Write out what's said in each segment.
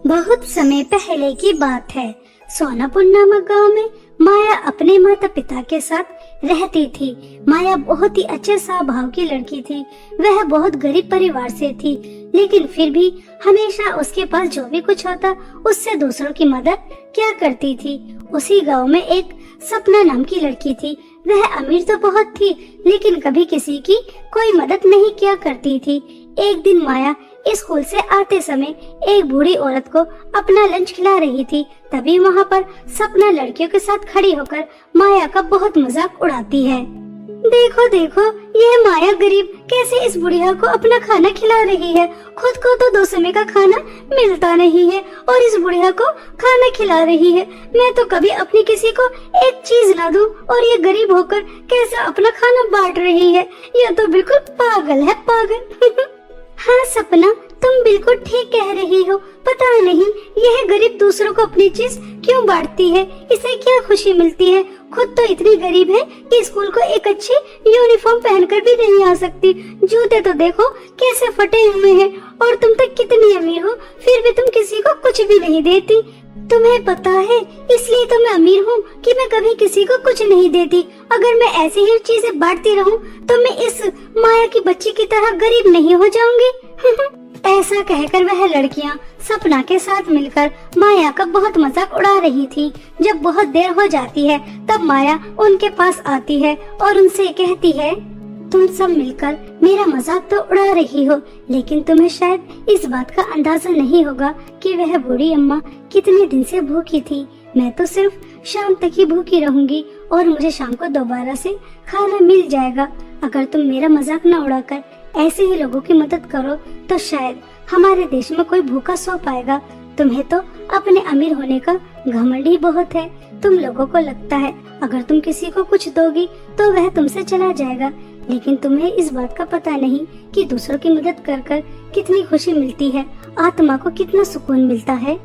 बहुत समय पहले की बात है। सोनापुर नामक गांव में माया अपने माता पिता के साथ रहती थी। माया बहुत ही अच्छे स्वभाव की लड़की थी। वह बहुत गरीब परिवार से थी, लेकिन फिर भी हमेशा उसके पास जो भी कुछ होता उससे दूसरों की मदद क्या करती थी। उसी गांव में एक सपना नाम की लड़की थी। वह अमीर तो बहुत थी, लेकिन कभी किसी की कोई मदद नहीं किया करती थी। एक दिन माया स्कूल से आते समय एक बूढ़ी औरत को अपना लंच खिला रही थी। तभी वहाँ पर सपना लड़कियों के साथ खड़ी होकर माया का बहुत मजाक उड़ाती है। देखो देखो, यह माया गरीब कैसे इस बुढ़िया को अपना खाना खिला रही है। खुद को तो 2 समय का खाना मिलता नहीं है और इस बुढ़िया को खाना खिला रही है। मैं तो कभी अपनी किसी को एक चीज ना दूं और ये गरीब होकर कैसे अपना खाना बांट रही है। यह तो बिल्कुल पागल है, पागल। हाँ सपना, तुम बिल्कुल ठीक कह रही हो। पता नहीं यह गरीब दूसरों को अपनी चीज क्यों बांटती है, इसे क्या खुशी मिलती है। खुद तो इतनी गरीब है कि स्कूल को एक अच्छी यूनिफॉर्म पहनकर भी नहीं आ सकती। जूते तो देखो कैसे फटे हुए हैं और तुम तो कितनी अमीर हो, फिर भी तुम किसी को कुछ भी नहीं देती। तुम्हें पता है, इसलिए तो मैं अमीर हूँ कि मैं कभी किसी को कुछ नहीं देती। अगर मैं ऐसी ही चीजें बांटती रहूँ तो मैं इस माया की बच्ची की तरह गरीब नहीं हो जाऊंगी। ऐसा कहकर वह लड़कियाँ सपना के साथ मिलकर माया का बहुत मजाक उड़ा रही थी। जब बहुत देर हो जाती है तब माया उनके पास आती है और उनसे कहती है, तुम सब मिलकर मेरा मजाक तो उड़ा रही हो, लेकिन तुम्हें शायद इस बात का अंदाजा नहीं होगा कि वह बूढ़ी अम्मा कितने दिन से भूखी थी। मैं तो सिर्फ शाम तक ही भूखी रहूंगी और मुझे शाम को दोबारा से खाना मिल जाएगा। अगर तुम मेरा मजाक न उड़ाकर ऐसे ही लोगों की मदद करो तो शायद हमारे देश में कोई भूखा सो पाएगा। तुम्हें तो अपने अमीर होने का घमंड ही बहुत है। तुम लोगों को लगता है अगर तुम किसी को कुछ दोगी तो वह तुमसे चला जाएगा, लेकिन तुम्हें इस बात का पता नहीं कि दूसरों की मदद कर कर कितनी खुशी मिलती है, आत्मा को कितना सुकून मिलता है।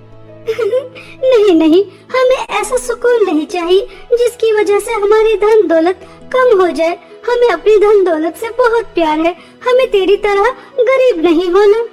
नहीं नहीं, हमें ऐसा सुकून नहीं चाहिए जिसकी वजह से हमारी धन दौलत कम हो जाए। हमें अपनी धन दौलत से बहुत प्यार है, हमें तेरी तरह गरीब नहीं होना।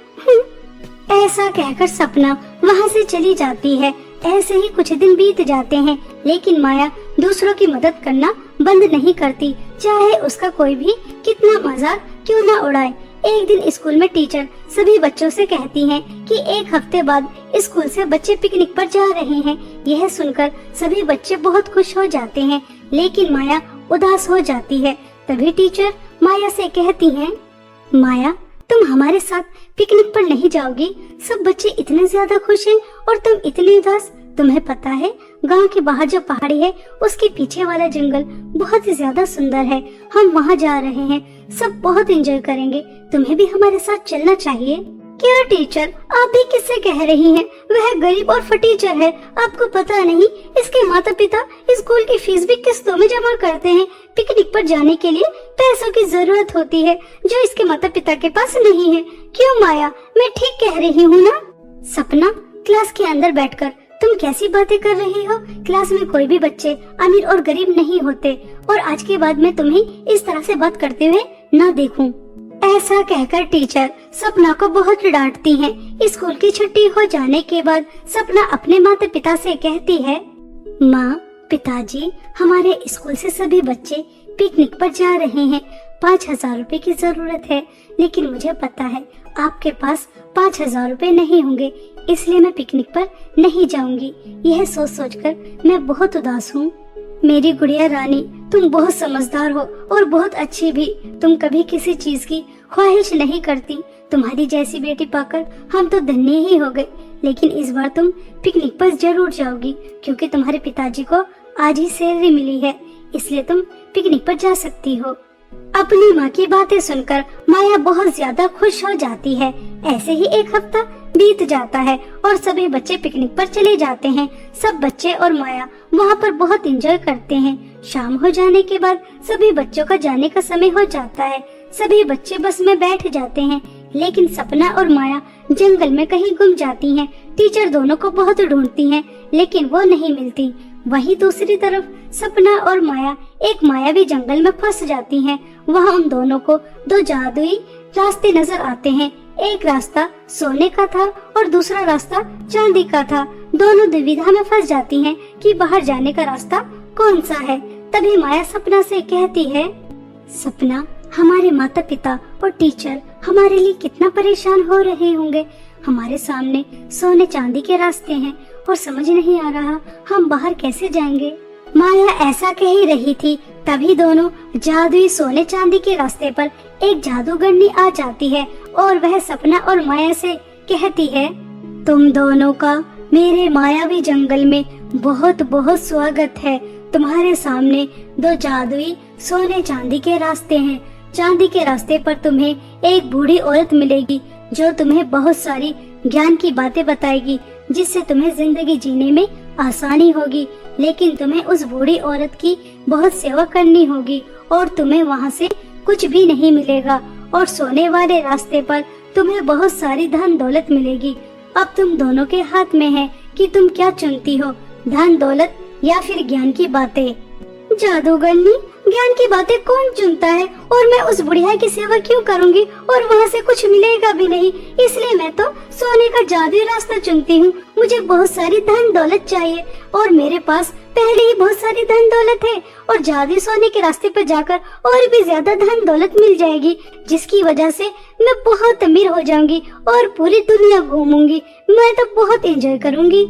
ऐसा कहकर सपना वहाँ से चली जाती है। ऐसे ही कुछ दिन बीत जाते हैं, लेकिन माया दूसरों की मदद करना बंद नहीं करती, चाहे उसका कोई भी कितना मजाक क्यों न उड़ाए। एक दिन स्कूल में टीचर सभी बच्चों से कहती हैं कि 1 हफ्ते बाद स्कूल से बच्चे पिकनिक पर जा रहे हैं। यह सुनकर सभी बच्चे बहुत खुश हो जाते हैं, लेकिन माया उदास हो जाती है। तभी टीचर माया से कहती हैं, माया तुम हमारे साथ पिकनिक पर नहीं जाओगी? सब बच्चे इतने ज्यादा खुश हैं और तुम इतनी उदास। तुम्हें पता है गांव के बाहर जो पहाड़ी है उसके पीछे वाला जंगल बहुत ही ज्यादा सुंदर है। हम वहां जा रहे हैं, सब बहुत एंजॉय करेंगे। तुम्हें भी हमारे साथ चलना चाहिए। क्या टीचर, आप भी किससे कह रही हैं? वह गरीब और फटीचर है, आपको पता नहीं इसके माता पिता स्कूल की फीस भी किस्तों में जमा करते हैं। पिकनिक पर जाने के लिए पैसों की जरूरत होती है जो इसके माता पिता के पास नहीं है। क्यों माया, मैं ठीक कह रही हूँ ना? सपना, क्लास के अंदर बैठकर तुम कैसी बातें कर रही हो? क्लास में कोई भी बच्चे अमीर और गरीब नहीं होते और आज के बाद मैं तुम्हें इस तरह से बात करते हुए ना देखूं। ऐसा कहकर टीचर सपना को बहुत डांटती हैं। स्कूल की छुट्टी हो जाने के बाद सपना अपने माता पिता से कहती है, माँ पिताजी, हमारे स्कूल से सभी बच्चे पिकनिक पर जा रहे हैं। 5,000 रुपए की जरूरत है, लेकिन मुझे पता है आपके पास 5,000 रुपए नहीं होंगे, इसलिए मैं पिकनिक पर नहीं जाऊंगी। यह सोच सोचकर मैं बहुत उदास हूँ। मेरी गुड़िया रानी, तुम बहुत समझदार हो और बहुत अच्छी भी। तुम कभी किसी चीज की ख्वाहिश नहीं करती। तुम्हारी जैसी बेटी पाकर हम तो धन्य ही हो गए। लेकिन इस बार तुम पिकनिक पर जरूर जाओगी, क्योंकि तुम्हारे पिताजी को आज ही सैलरी मिली है, इसलिए तुम पिकनिक पर जा सकती हो। अपनी माँ की बातें सुनकर माया बहुत ज्यादा खुश हो जाती है। ऐसे ही 1 हफ्ता बीत जाता है और सभी बच्चे पिकनिक पर चले जाते हैं। सब बच्चे और माया वहाँ पर बहुत एंजॉय करते हैं। शाम हो जाने के बाद सभी बच्चों का जाने का समय हो जाता है। सभी बच्चे बस में बैठ जाते हैं, लेकिन सपना और माया जंगल में कहीं गुम जाती हैं। टीचर दोनों को बहुत ढूंढती हैं, लेकिन वो नहीं मिलती। वहीं दूसरी तरफ सपना और माया एक मायावी जंगल में फंस जाती हैं। वहाँ उन दोनों को 2 जादुई रास्ते नजर आते हैं। एक रास्ता सोने का था और दूसरा रास्ता चांदी का था। दोनों दुविधा में फंस जाती हैं कि बाहर जाने का रास्ता कौन सा है। तभी माया सपना से कहती है, सपना, हमारे माता पिता और टीचर हमारे लिए कितना परेशान हो रहे होंगे। हमारे सामने सोने चांदी के रास्ते हैं और समझ नहीं आ रहा हम बाहर कैसे जाएंगे। माया ऐसा कह ही रही थी, तभी दोनों जादुई सोने चांदी के रास्ते पर एक जादूगरनी आ जाती है और वह सपना और माया से कहती है, तुम दोनों का मेरे मायावी जंगल में बहुत बहुत स्वागत है। तुम्हारे सामने दो जादुई सोने चांदी के रास्ते हैं। चांदी के रास्ते पर तुम्हें एक बूढ़ी औरत मिलेगी जो तुम्हें बहुत सारी ज्ञान की बातें बताएगी, जिससे तुम्हें जिंदगी जीने में आसानी होगी। लेकिन तुम्हें उस बूढ़ी औरत की बहुत सेवा करनी होगी और तुम्हें वहाँ से कुछ भी नहीं मिलेगा। और सोने वाले रास्ते पर तुम्हें बहुत सारी धन दौलत मिलेगी। अब तुम दोनों के हाथ में है कि तुम क्या चुनती हो, धन दौलत या फिर ज्ञान की बातें। जादूगरनी, ज्ञान की बातें कौन चुनता है, और मैं उस बुढ़िया की सेवा क्यों करूंगी और वहाँ से कुछ मिलेगा भी नहीं। इसलिए मैं तो सोने का जादुई रास्ता चुनती हूँ। मुझे बहुत सारी धन दौलत चाहिए और मेरे पास पहले ही बहुत सारी धन दौलत है और जादुई सोने के रास्ते पर जाकर और भी ज्यादा धन दौलत मिल जाएगी, जिसकी वजह से मैं बहुत अमीर हो जाऊंगी और पूरी दुनिया घूमूंगी। मैं तो बहुत एंजॉय करूंगी।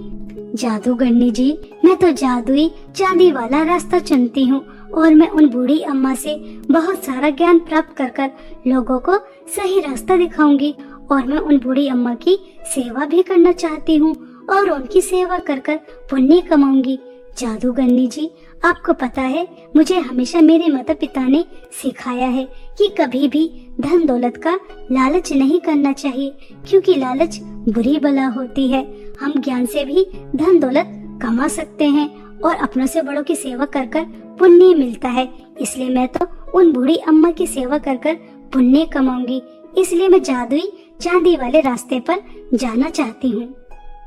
जादूगरनी जी, मैं तो जादुई चांदी वाला रास्ता चुनती हूँ और मैं उन बूढ़ी अम्मा से बहुत सारा ज्ञान प्राप्त कर कर लोगों को सही रास्ता दिखाऊंगी और मैं उन बूढ़ी अम्मा की सेवा भी करना चाहती हूँ और उनकी सेवा कर कर पुण्य कमाऊंगी। जादूगरनी जी, आपको पता है मुझे हमेशा मेरे माता पिता ने सिखाया है कि कभी भी धन दौलत का लालच नहीं करना चाहिए, क्योंकि लालच बुरी बला होती है। हम ज्ञान से भी धन दौलत कमा सकते हैं और अपनों से बड़ों की सेवा कर कर पुण्य मिलता है। इसलिए मैं तो उन बूढ़ी अम्मा की सेवा कर कर पुण्य कमाऊंगी। इसलिए मैं जादुई चांदी वाले रास्ते पर जाना चाहती हूँ।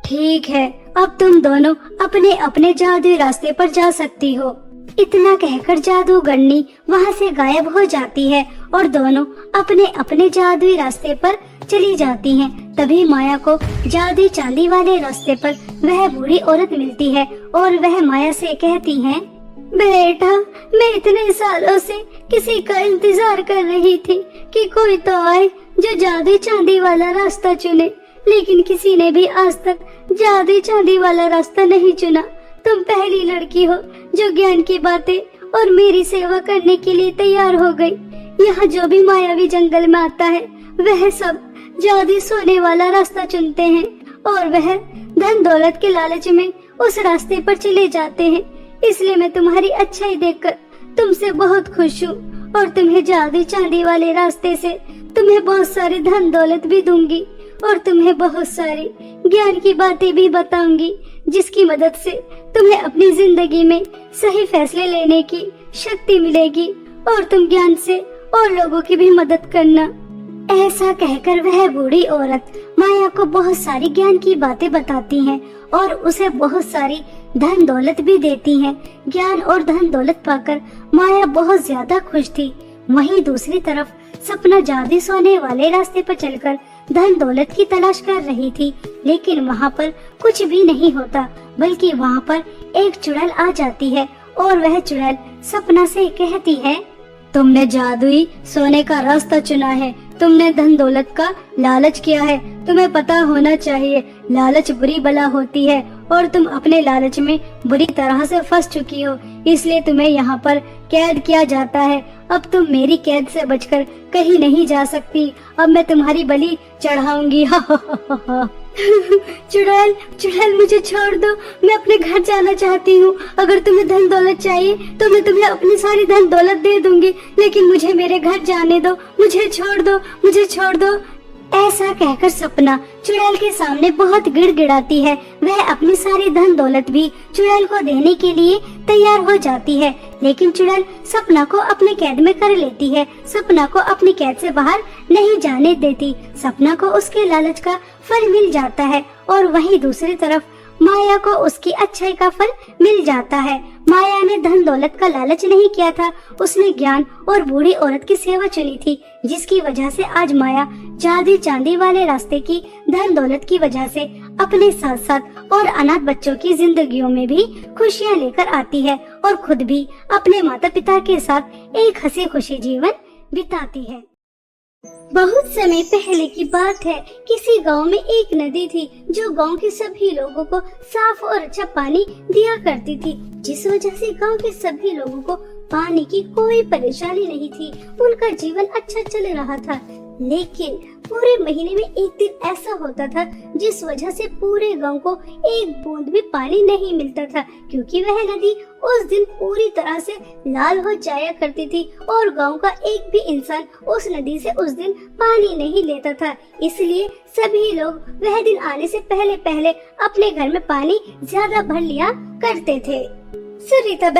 ठीक है, अब तुम दोनों अपने अपने जादुई रास्ते पर जा सकती हो। इतना कहकर जादूगरनी वहाँ से गायब हो जाती है और दोनों अपने अपने जादुई रास्ते पर चली जाती हैं। तभी माया को जादुई चांदी वाले रास्ते पर वह बूढ़ी औरत मिलती है और वह माया से कहती है, बेटा, मैं इतने सालों से किसी का इंतजार कर रही थी कि कोई तो आए जो जादुई चांदी वाला रास्ता चुने, लेकिन किसी ने भी आज तक जादुई चांदी वाला रास्ता नहीं चुना। तुम पहली लड़की हो जो ज्ञान की बातें और मेरी सेवा करने के लिए तैयार हो गई। यहाँ जो भी मायावी जंगल में आता है वह सब जादुई सोने वाला रास्ता चुनते हैं और वह धन दौलत के लालच में उस रास्ते पर चले जाते हैं। इसलिए मैं तुम्हारी अच्छाई देखकर तुमसे बहुत खुश हूँ और तुम्हें जादुई चांदी वाले रास्ते से तुम्हें बहुत सारी धन दौलत भी दूंगी और तुम्हें बहुत सारी ज्ञान की बातें भी बताऊंगी, जिसकी मदद से तुम्हें अपनी जिंदगी में सही फैसले लेने की शक्ति मिलेगी और तुम ज्ञान से और लोगों की भी मदद करना। ऐसा कहकर वह बूढ़ी औरत माया को बहुत सारी ज्ञान की बातें बताती हैं और उसे बहुत सारी धन दौलत भी देती हैं। ज्ञान और धन दौलत पाकर माया बहुत ज्यादा खुश थी। वहीं दूसरी तरफ सपना जादुई सोने वाले रास्ते पर चलकर धन दौलत की तलाश कर रही थी, लेकिन वहाँ पर कुछ भी नहीं होता, बल्कि वहाँ पर एक चुड़ैल आ जाती है और वह चुड़ैल सपना से कहती है, तुमने जादुई सोने का रास्ता चुना है, तुमने धन दौलत का लालच किया है। तुम्हें पता होना चाहिए लालच बुरी बला होती है और तुम अपने लालच में बुरी तरह से फंस चुकी हो, इसलिए तुम्हें यहाँ पर कैद किया जाता है। अब तुम मेरी कैद से बचकर कहीं नहीं जा सकती। अब मैं तुम्हारी बलि चढ़ाऊंगी। चुड़ैल, चुड़ैल, मुझे छोड़ दो, मैं अपने घर जाना चाहती हूँ। अगर तुम्हें धन दौलत चाहिए तो मैं तुम्हें अपनी सारी धन दौलत दे दूंगी, लेकिन मुझे मेरे घर जाने दो, मुझे छोड़ दो, मुझे छोड़ दो। ऐसा कहकर सपना चुड़ैल के सामने बहुत गिड़गिड़ाती है। वह अपनी सारी धन दौलत भी चुड़ैल को देने के लिए तैयार हो जाती है, लेकिन चुड़ैल सपना को अपने कैद में कर लेती है। सपना को अपनी कैद से बाहर नहीं जाने देती। सपना को उसके लालच का फल मिल जाता है और वहीं दूसरी तरफ माया को उसकी अच्छाई का फल मिल जाता है। माया ने धन दौलत का लालच नहीं किया था, उसने ज्ञान और बूढ़ी औरत की सेवा चुनी थी, जिसकी वजह से आज माया चांदी चांदी वाले रास्ते की धन दौलत की वजह से अपने साथ साथ और अनाथ बच्चों की जिंदगियों में भी खुशियाँ लेकर आती है और खुद भी अपने माता पिता के साथ एक हंसी खुशी जीवन बिताती है। बहुत समय पहले की बात है, किसी गांव में एक नदी थी जो गांव के सभी लोगों को साफ और अच्छा पानी दिया करती थी, जिस वजह से गांव के सभी लोगों को पानी की कोई परेशानी नहीं थी। उनका जीवन अच्छा चल रहा था। लेकिन पूरे महीने में एक दिन ऐसा होता था जिस वजह से पूरे गांव को एक बूंद भी पानी नहीं मिलता था, क्योंकि वह नदी उस दिन पूरी तरह से लाल हो जाया करती थी और गांव का एक भी इंसान उस नदी से उस दिन पानी नहीं लेता था। इसलिए सभी लोग वह दिन आने से पहले पहले अपने घर में पानी ज्यादा भर लिया करते थे। सरिता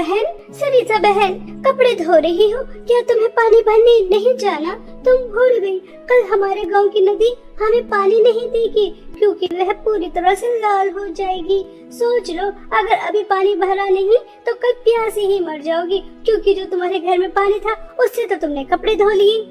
बहन, कपड़े धो रही हो क्या? तुम्हें पानी भरने नहीं जाना? तुम भूल गई, कल हमारे गांव की नदी हमें पानी नहीं देगी, क्योंकि वह पूरी तरह से लाल हो जाएगी। सोच लो, अगर अभी पानी भरा नहीं तो कल प्यासे ही मर जाओगी, क्योंकि जो तुम्हारे घर में पानी था उससे तो तुमने कपड़े धो लिए।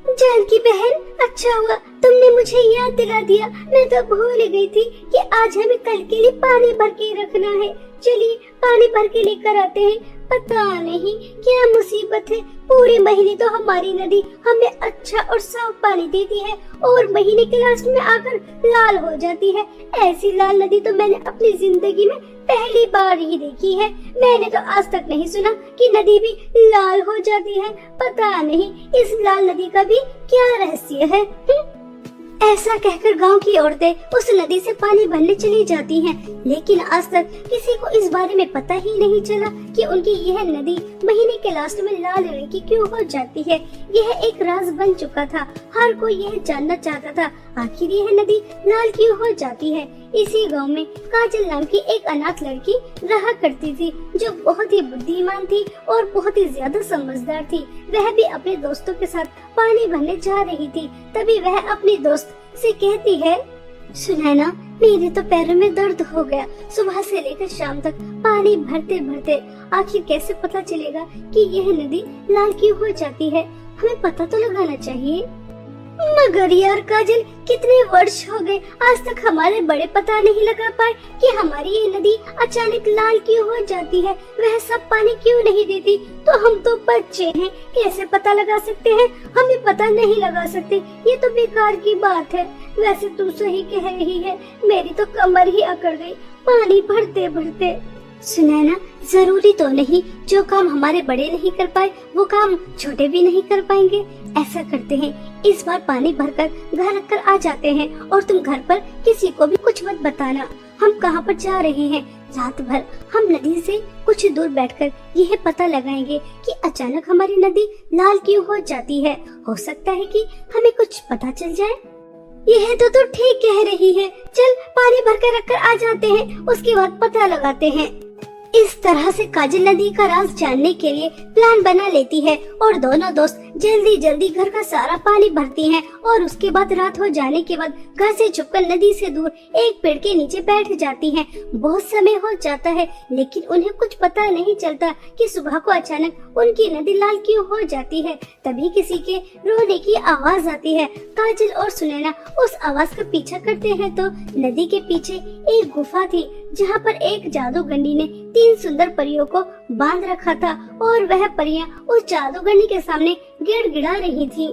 जानकी बहन, अच्छा हुआ तुमने मुझे याद दिला दिया, मैं तो भूल गई थी कि आज हमें कल के लिए पानी भर के रखना है। चलिए पानी भर के लेकर आते हैं। पता नहीं क्या मुसीबत है, पूरे महीने तो हमारी नदी हमें अच्छा और साफ पानी देती है और महीने के लास्ट में आकर लाल हो जाती है। ऐसी लाल नदी तो मैंने अपनी जिंदगी में पहली बार ही देखी है। मैंने तो आज तक नहीं सुना कि नदी भी लाल हो जाती है। पता नहीं इस लाल नदी का भी क्या रहस्य है। ऐसा कहकर गांव की औरतें उस नदी से पानी भरने चली जाती हैं, लेकिन आज तक किसी को इस बारे में पता ही नहीं चला कि उनकी यह नदी महीने के लास्ट में लाल रंग की क्यों हो जाती है। यह एक राज बन चुका था, हर कोई यह जानना चाहता था आखिर यह नदी लाल क्यों हो जाती है। इसी गांव में काजल नाम की एक अनाथ लड़की रहा करती थी, जो बहुत ही बुद्धिमान थी और बहुत ही ज्यादा समझदार थी। वह भी अपने दोस्तों के साथ पानी भरने जा रही थी। तभी वह अपनी दोस्त से कहती है, सुनैना, मेरे तो पैरों में दर्द हो गया। सुबह से लेकर शाम तक पानी भरते भरते आखिर कैसे पता चलेगा कि यह नदी लाल क्यों हो जाती है? हमें पता तो लगाना चाहिए। मगर यार काजल, कितने वर्ष हो गए, आज तक हमारे बड़े पता नहीं लगा पाए कि हमारी ये नदी अचानक लाल क्यों हो जाती है। वह सब पानी क्यों नहीं देती? तो हम तो बच्चे हैं, कैसे पता लगा सकते हैं? हमें पता नहीं लगा सकते, ये तो बेकार की बात है। वैसे तू सही कह रही है, मेरी तो कमर ही अकड़ गई पानी भरते भरते। सुनैना, जरूरी तो नहीं जो काम हमारे बड़े नहीं कर पाए वो काम छोटे भी नहीं कर पाएंगे। ऐसा करते हैं, इस बार पानी भरकर घर रखकर आ जाते हैं और तुम घर पर किसी को भी कुछ मत बताना हम कहाँ पर जा रहे हैं। रात भर हम नदी से कुछ दूर बैठकर यह पता लगाएंगे कि अचानक हमारी नदी लाल क्यों हो जाती है। हो सकता है कि हमें कुछ पता चल जाए। यह तो ठीक कह रही है, चल पानी भरकर रखकर आ जाते हैं, उसके बाद पता लगाते हैं। इस तरह से काजल नदी का राज जानने के लिए प्लान बना लेती है और दोनों दोस्त जल्दी जल्दी घर का सारा पानी भरती हैं और उसके बाद रात हो जाने के बाद घर से छुपकर नदी से दूर एक पेड़ के नीचे बैठ जाती हैं। बहुत समय हो जाता है लेकिन उन्हें कुछ पता नहीं चलता कि सुबह को अचानक उनकी नदी लाल क्यों हो जाती है। तभी किसी के रोने की आवाज आती है। काजल और सुनैना उस आवाज का पीछा करते हैं तो नदी के पीछे एक गुफा थी, जहाँ पर एक जादूगरनी ने 3 सुंदर परियों को बांध रखा था और वह परियां उस जादूगरनी के सामने गिड़गिड़ा रही थी।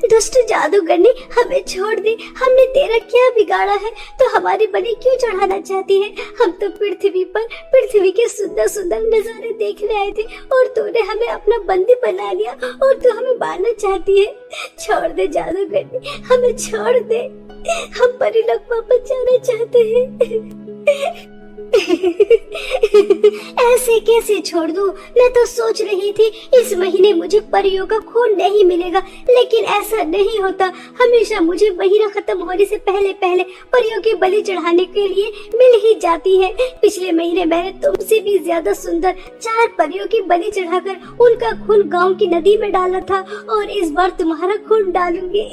दुष्ट जादूगरनी, हमें छोड़ दे, हमने तेरा क्या बिगाड़ा है तो हमारी बलि क्यों चढ़ाना चाहती है? हम तो पृथ्वी के सुंदर सुंदर नजारे देखने आए थे और तूने हमें अपना बंदी बना लिया और तू हमें मारना चाहती है। छोड़ दे जादूगरनी, हमें छोड़ दे, हम परीलोक वापस जाना चाहते हैं। ऐसे कैसे छोड़ दूं? मैं तो सोच रही थी इस महीने मुझे परियों का खून नहीं मिलेगा, लेकिन ऐसा नहीं होता। हमेशा मुझे महीना खत्म होने से पहले पहले परियों की बलि चढ़ाने के लिए मिल ही जाती है। पिछले महीने मैंने तुमसे भी ज्यादा सुंदर 4 परियों की बलि चढ़ाकर उनका खून गांव की नदी में डाला था, और इस बार तुम्हारा खून डालूंगी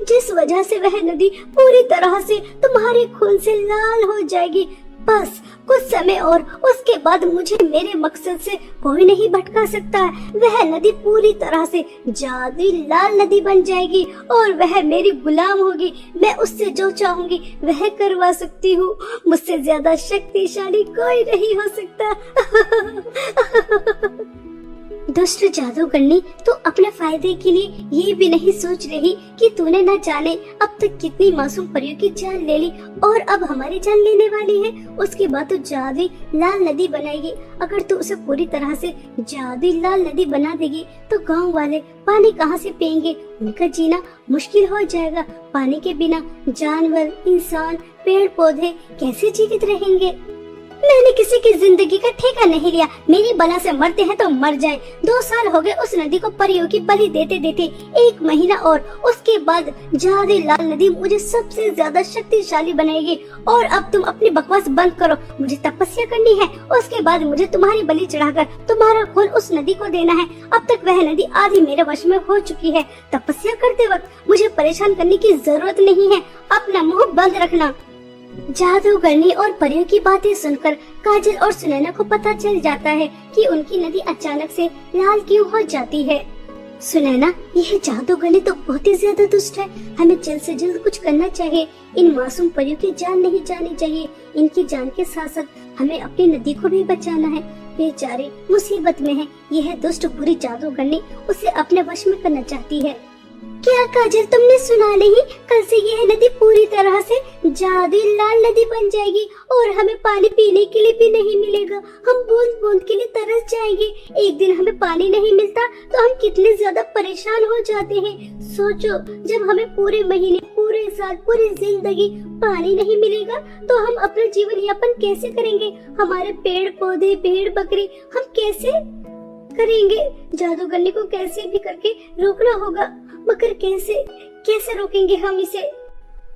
जिस वजह से वह नदी पूरी तरह से तुम्हारे खून से लाल हो जाएगी। बस कुछ समय और, उसके बाद मुझे मेरे मकसद से कोई नहीं भटका सकता। वह नदी पूरी तरह से जादुई लाल नदी बन जाएगी और वह मेरी गुलाम होगी। मैं उससे जो चाहूंगी वह करवा सकती हूँ। मुझसे ज्यादा शक्तिशाली कोई नहीं हो सकता। दुष्ट जादूगरनी, तो अपने फायदे के लिए ये भी नहीं सोच रही कि तूने न जाने अब तक कितनी मासूम परियों की जान ले ली, और अब हमारी जान लेने वाली है। उसके बाद तो जादुई लाल नदी बनाएगी। अगर तू उसे पूरी तरह से जादुई लाल नदी बना देगी तो गांव वाले पानी कहाँ से पिएंगे? उनका जीना मुश्किल हो जाएगा। पानी के बिना जानवर, इंसान, पेड़ पौधे कैसे जीवित रहेंगे? मैंने किसी की जिंदगी का ठेका नहीं लिया। मेरी बला से मरते हैं तो मर जाएं। 2 साल हो गए उस नदी को परियों की बलि देते देते। 1 महीना और, उसके बाद जादुई लाल नदी मुझे सबसे ज्यादा शक्तिशाली बनाएगी। और अब तुम अपनी बकवास बंद करो। मुझे तपस्या करनी है, उसके बाद मुझे तुम्हारी बलि चढ़ाकर तुम्हारा खून उस नदी को देना है। अब तक वह नदी आधी मेरे वश में हो चुकी है। तपस्या करते वक्त मुझे परेशान करने की जरूरत नहीं है। अपना मुंह बंद रखना। जादूगरनी और परियों की बातें सुनकर काजल और सुनैना को पता चल जाता है कि उनकी नदी अचानक से लाल क्यों हो जाती है। सुनैना, यह जादूगरनी तो बहुत ही ज्यादा दुष्ट है। हमें जल्द से जल्द कुछ करना चाहिए। इन मासूम परियों की जान नहीं जानी चाहिए। इनकी जान के साथ साथ हमें अपनी नदी को भी बचाना है। बेचारे मुसीबत में है। यह दुष्ट बुरी जादूगरनी उसे अपने वश में करना चाहती है। क्या काजल, तुमने सुना नहीं? कल से यह नदी पूरी तरह से जादुई लाल नदी बन जाएगी और हमें पानी पीने के लिए भी नहीं मिलेगा। हम बूंद बूंद के लिए तरस जाएंगे। एक दिन हमें पानी नहीं मिलता तो हम कितने ज्यादा परेशान हो जाते हैं। सोचो, जब हमें पूरे महीने, पूरे साल, पूरी जिंदगी पानी नहीं मिलेगा तो हम अपना जीवन यापन कैसे करेंगे? हमारे पेड़ पौधे, भेड़ बकरी हम कैसे करेंगे? जादूगरनी को कैसे भी करके रोकना होगा, मगर कैसे रोकेंगे हम इसे?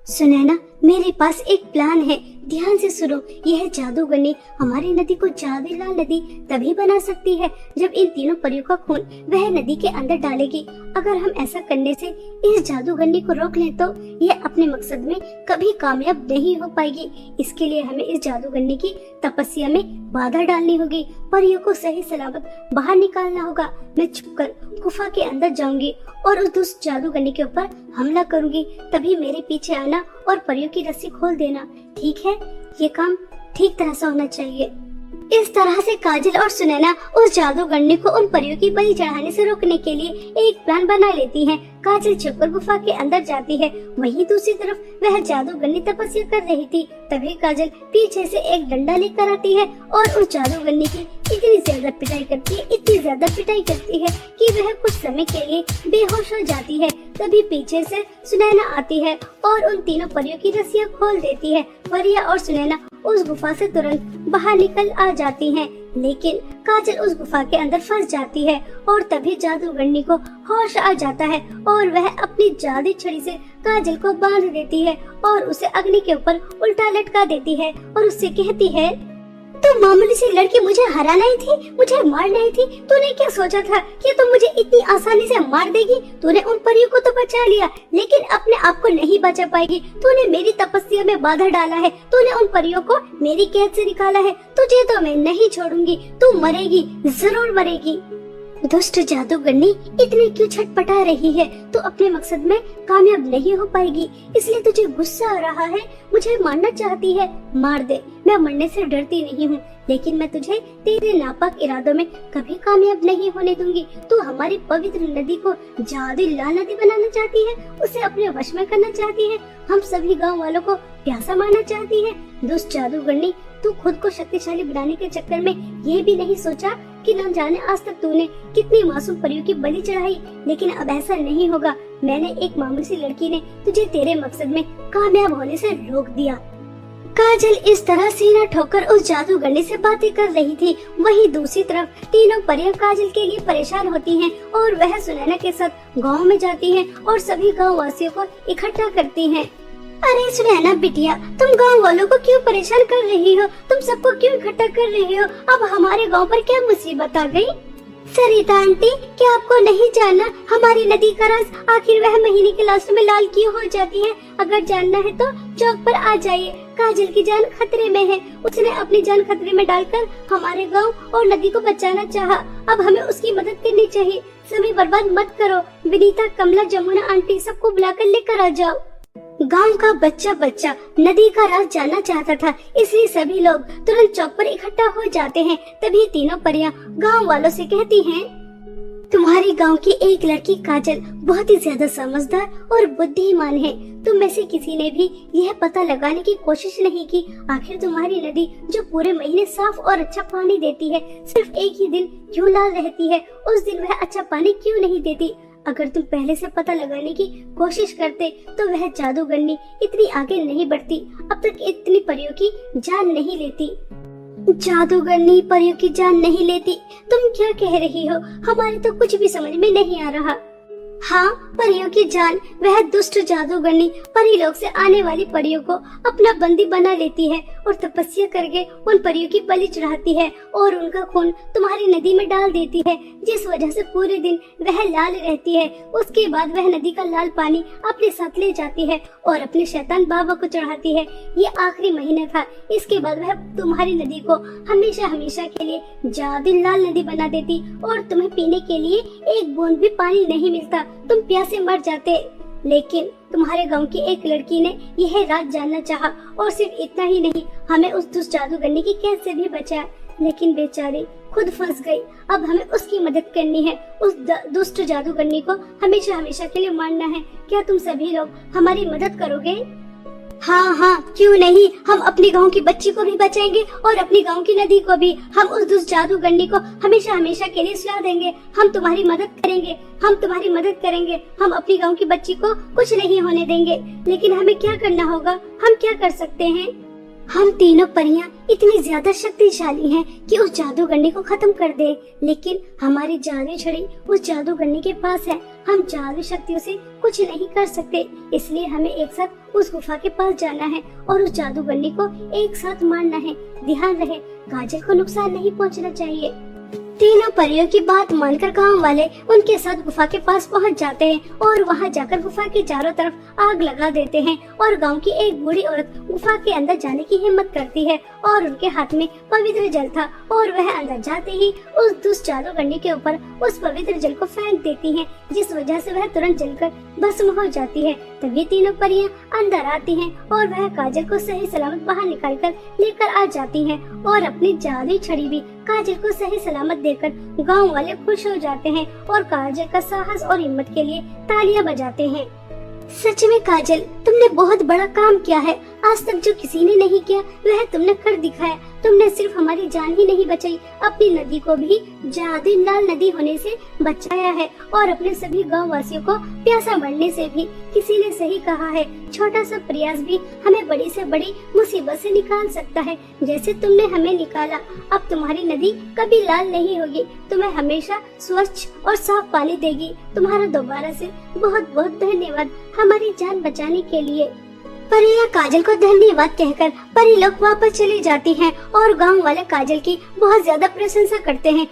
सुनैना, मेरे पास एक प्लान है। ध्यान से सुनो। यह जादूगरनी हमारी नदी को जादुई लाल नदी तभी बना सकती है जब इन तीनों परियों का खून वह नदी के अंदर डालेगी। अगर हम ऐसा करने से इस जादूगरनी को रोक लें तो यह अपने मकसद में कभी कामयाब नहीं हो पाएगी। इसके लिए हमें इस जादूगरनी की तपस्या में बाधा डालनी होगी। परियों को सही सलामत बाहर निकालना होगा। मैं छुपकर गुफा के अंदर जाऊंगी और उस दुष्ट जादूगरनी के ऊपर हमला करूंगी। तभी मेरे पीछे आना और परियों की रस्सी खोल देना। ठीक है? ये काम ठीक तरह से होना चाहिए। इस तरह से काजल और सुनैना उस जादूगरनी को उन परियों की बलि चढ़ाने से रोकने के लिए एक प्लान बना लेती हैं। काजल छुपकर गुफा के अंदर जाती है। वहीं दूसरी तरफ वह जादूगरनी तपस्या कर रही थी। तभी काजल पीछे से एक डंडा लेकर आती है और उस जादूगरनी की इतनी ज्यादा पिटाई करती है कि वह कुछ समय के लिए बेहोश हो जाती है। तभी पीछे से सुनैना आती है और उन तीनों परियों की रस्सियां खोल देती है। परिया और सुनैना उस गुफा से तुरंत बाहर निकल आ जाती हैं। लेकिन काजल उस गुफा के अंदर फंस जाती है और तभी जादूगरनी को होश आ जाता है और वह अपनी जादुई छड़ी से काजल को बांध देती है और उसे अग्नि के ऊपर उल्टा लटका देती है और उससे कहती है, तो मामूली सी लड़की मुझे हराना ही थी, मुझे मारना ही थी। तूने क्या सोचा था कि तुम मुझे इतनी आसानी से मार देगी? तूने उन परियों को तो बचा लिया, लेकिन अपने आप को नहीं बचा पाएगी। तूने मेरी तपस्या में बाधा डाला है। तूने उन परियों को मेरी कैद से निकाला है। तुझे तो मैं नहीं छोड़ूंगी। तू मरेगी, जरूर मरेगी। दुष्ट जादूगरनी इतनी क्यों छटपटा रही है? तो अपने मकसद में कामयाब नहीं हो पाएगी, इसलिए तुझे गुस्सा आ रहा है। मुझे मारना चाहती है, मार दे। मैं मरने से डरती नहीं हूँ, लेकिन मैं तुझे तेरे नापाक इरादों में कभी कामयाब नहीं होने दूंगी। तू हमारी पवित्र नदी को जादुई लाल नदी बनाना चाहती है, उसे अपने वश में करना चाहती है, हम सभी गाँव वालों को प्यासा मारना चाहती है। दुष्ट जादूगरनी, तू खुद को शक्तिशाली बनाने के चक्कर में ये भी नहीं सोचा कि न जाने आज तक तूने कितनी मासूम परियों की बलि चढ़ाई, लेकिन अब ऐसा नहीं होगा। मैंने एक मामूली सी लड़की ने तुझे तेरे मकसद में कामयाब होने से रोक दिया। काजल इस तरह सीना ठोकर उस जादूगरनी से बातें कर रही थी। वहीं दूसरी तरफ तीनों परियां काजल के लिए परेशान होती हैं और वह सुनैना के साथ गांव में जाती हैं और सभी गांव वासियों को इकट्ठा करती हैं। अरे सुनैना बिटिया, तुम गांव वालों को क्यों परेशान कर रही हो? तुम सबको क्यों इकट्ठा कर रही हो? अब हमारे गांव पर क्या मुसीबत आ गई? सरिता आंटी, क्या आपको नहीं जानना हमारी नदी का राज? आखिर वह महीने के लास्ट में लाल क्यों हो जाती है? अगर जानना है तो चौक पर आ जाइए। काजल की जान खतरे में है। उसने अपनी जान खतरे में डालकर हमारे गांव और नदी को बचाना चाहा। अब हमें उसकी मदद करनी चाहिए। समय बर्बाद मत करो। विनीता, कमला, जमुना आंटी सबको बुलाकर लेकर आ जाओ। गांव का बच्चा नदी का राज जानना चाहता था, इसलिए सभी लोग तुरंत चौक पर इकट्ठा हो जाते हैं। तभी तीनों परियां गांव वालों से कहती हैं, तुम्हारे गांव की एक लड़की काजल बहुत ही ज्यादा समझदार और बुद्धिमान है। तुम में से किसी ने भी यह पता लगाने की कोशिश नहीं की आखिर तुम्हारी नदी जो पूरे महीने साफ और अच्छा पानी देती है, सिर्फ एक ही दिन क्यों लाल रहती है? उस दिन वह अच्छा पानी क्यों नहीं देती? अगर तुम पहले से पता लगाने की कोशिश करते तो वह जादूगरनी इतनी आगे नहीं बढ़ती, अब तक इतनी परियों की जान नहीं लेती। जादूगरनी परियों की जान नहीं लेती? तुम क्या कह रही हो? हमारे तो कुछ भी समझ में नहीं आ रहा। हाँ, परियों की जान। वह दुष्ट जादूगरनी परीलोक से आने वाली परियों को अपना बंदी बना लेती है और तपस्या करके उन परियों की बलि चढ़ाती है और उनका खून तुम्हारी नदी में डाल देती है, जिस वजह से पूरे दिन वह लाल रहती है। उसके बाद वह नदी का लाल पानी अपने साथ ले जाती है और अपने शैतान बाबा को चढ़ाती है। ये आखिरी महीना था। इसके बाद वह तुम्हारी नदी को हमेशा हमेशा के लिए जादू लाल नदी बना देती और तुम्हें पीने के लिए एक बूंद भी पानी नहीं मिलता। तुम प्यासे मर जाते। लेकिन तुम्हारे गांव की एक लड़की ने यह राज जानना चाहा और सिर्फ इतना ही नहीं, हमें उस दुष्ट जादूगरनी की कैद से भी बचाया। लेकिन बेचारी खुद फंस गई। अब हमें उसकी मदद करनी है। उस दुष्ट जादूगरनी को हमेशा हमेशा के लिए मारना है। क्या तुम सभी लोग हमारी मदद करोगे? हाँ, क्यों नहीं। हम अपने गांव की बच्ची को भी बचाएंगे और अपनी गांव की नदी को भी। हम उस दुष्ट जादूगरनी को हमेशा हमेशा के लिए सुला देंगे। हम तुम्हारी मदद करेंगे। हम अपनी गांव की बच्ची को कुछ नहीं होने देंगे। लेकिन हमें क्या करना होगा? हम क्या कर सकते हैं? हम तीनों परियां इतनी ज्यादा शक्तिशाली हैं कि उस जादूगरनी को खत्म कर दे। लेकिन हमारी जादू छड़ी उस जादूगरनी के पास है। हम जादू शक्तियों से कुछ नहीं कर सकते। इसलिए हमें एक साथ उस गुफा के पास जाना है और उस जादूगरनी को एक साथ मारना है। ध्यान रहे, काजल को नुकसान नहीं पहुंचना चाहिए। तीनों परियों की बात मानकर गांव वाले उनके साथ गुफा के पास पहुंच जाते हैं और वहां जाकर गुफा के चारों तरफ आग लगा देते हैं। और गांव की एक बूढ़ी औरत गुफा के अंदर जाने की हिम्मत करती है और उनके हाथ में पवित्र जल था और वह अंदर जाते ही उस दुष्ट जादूगरनी के ऊपर उस पवित्र जल को फेंक देती है, जिस वजह से वह तुरंत जलकर भस्म हो जाती है। तभी तीनों परियां अंदर आती हैं और वह काजल को सही सलामत बाहर निकालकर लेकर आ जाती हैं और अपनी जादुई छड़ी भी काजल को सही सलामत देकर गांव वाले खुश हो जाते हैं और काजल का साहस और हिम्मत के लिए तालियां बजाते हैं। सच में काजल, तुमने बहुत बड़ा काम किया है। आज तक जो किसी ने नहीं किया वह तुमने कर दिखाया। तुमने सिर्फ हमारी जान ही नहीं बचाई, अपनी नदी को भी जादुई लाल नदी होने से बचाया है और अपने सभी गांव वासियों को प्यासा मरने से भी। किसी ने सही कहा है, छोटा सा प्रयास भी हमें बड़ी से बड़ी मुसीबत से निकाल सकता है, जैसे तुमने हमें निकाला। अब तुम्हारी नदी कभी लाल नहीं होगी, तुम्हें हमेशा स्वच्छ और साफ पानी देगी। तुम्हारा दोबारा से बहुत बहुत धन्यवाद हमारी जान बचाने के लिए। परियां काजल को धन्यवाद कहकर परी लोग वापस चली जाती हैं और गांव वाले काजल की बहुत ज्यादा प्रशंसा करते हैं।